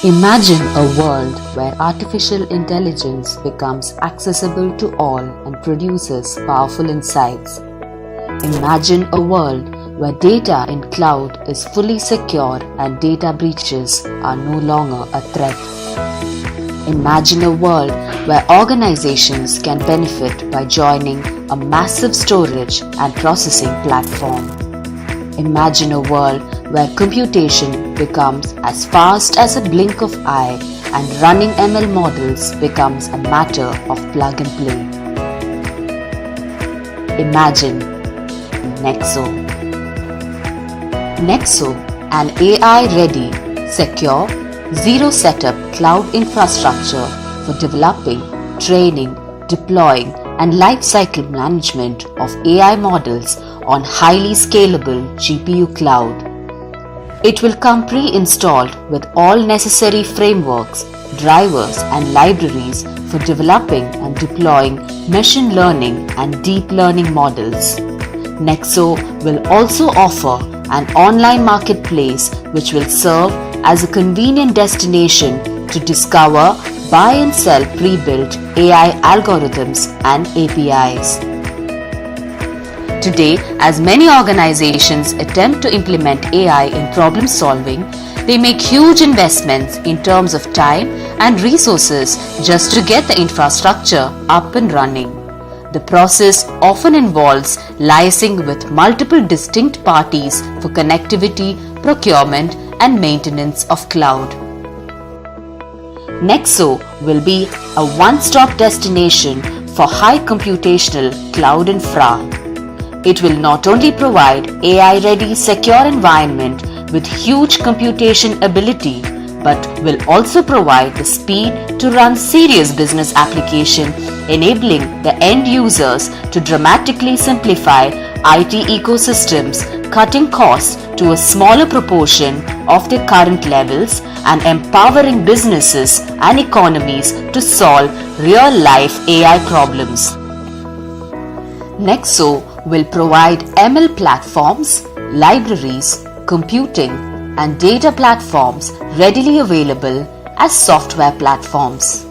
Imagine a world where artificial intelligence becomes accessible to all and produces powerful insights. Imagine a world where data in cloud is fully secure and data breaches are no longer a threat. Imagine a world where organizations can benefit by joining a massive storage and processing platform. Imagine a world where computation becomes as fast as a blink of eye and running ML models becomes a matter of plug and play. Imagine Nexo. Nexo, an AI-ready, secure, zero-setup cloud infrastructure for developing, training, deploying, and lifecycle management of AI models on highly scalable GPU cloud. It will come pre-installed with all necessary frameworks, drivers, and libraries for developing and deploying machine learning and deep learning models. Nexo will also offer an online marketplace which will serve as a convenient destination to discover, buy and sell pre-built AI algorithms and APIs. Today, as many organizations attempt to implement AI in problem solving, they make huge investments in terms of time and resources just to get the infrastructure up and running. The process often involves liaising with multiple distinct parties for connectivity, procurement, and maintenance of cloud. Nexo will be a one-stop destination for high computational cloud infra. It will not only provide AI-ready secure environment with huge computation ability, but will also provide the speed to run serious business application, enabling the end users to dramatically simplify IT ecosystems, cutting costs to a smaller proportion of their current levels and empowering businesses and economies to solve real-life AI problems. Nexo will provide ML platforms, libraries, computing, and data platforms readily available as software platforms.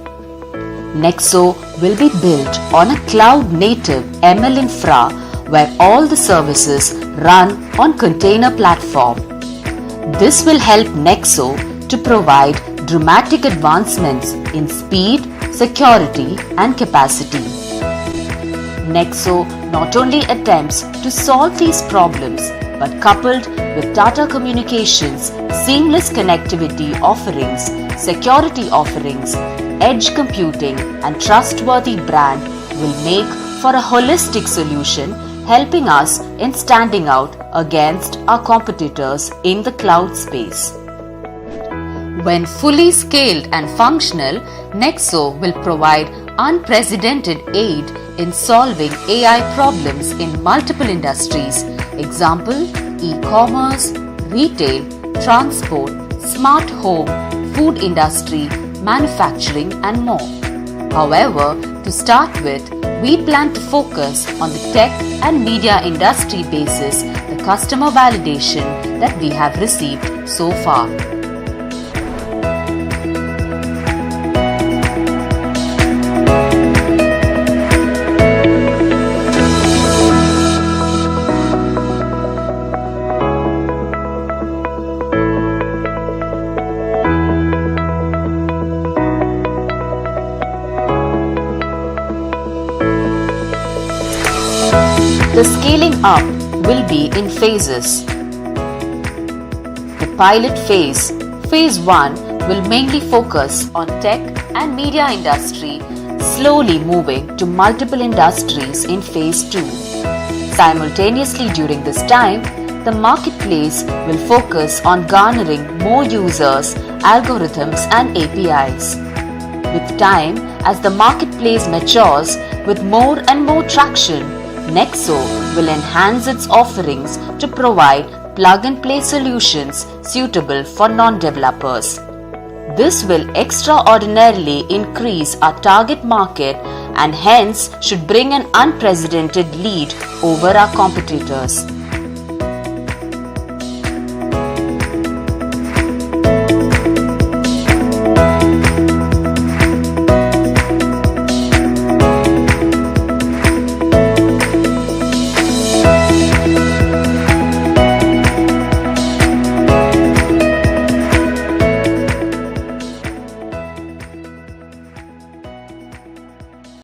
Nexo will be built on a cloud-native ML infra where all the services run on container platform. This will help Nexo to provide dramatic advancements in speed, security, and capacity. Nexo not only attempts to solve these problems, but coupled with Tata Communications' seamless connectivity offerings, security offerings, edge computing, and trustworthy brand will make for a holistic solution, helping us in standing out against our competitors in the cloud space. When fully scaled and functional, Nexo will provide unprecedented aid in solving AI problems in multiple industries. Example, e-commerce, retail, transport, smart home, food industry, manufacturing, and more. However, to start with, we plan to focus on the tech and media industry basis the customer validation that we have received so far. The scaling up will be in phases. The pilot phase, phase 1, will mainly focus on tech and media industry, slowly moving to multiple industries in phase 2. Simultaneously during this time, the marketplace will focus on garnering more users, algorithms, and APIs. With time, as the marketplace matures with more and more traction, Nexo will enhance its offerings to provide plug-and-play solutions suitable for non-developers. This will extraordinarily increase our target market and hence should bring an unprecedented lead over our competitors.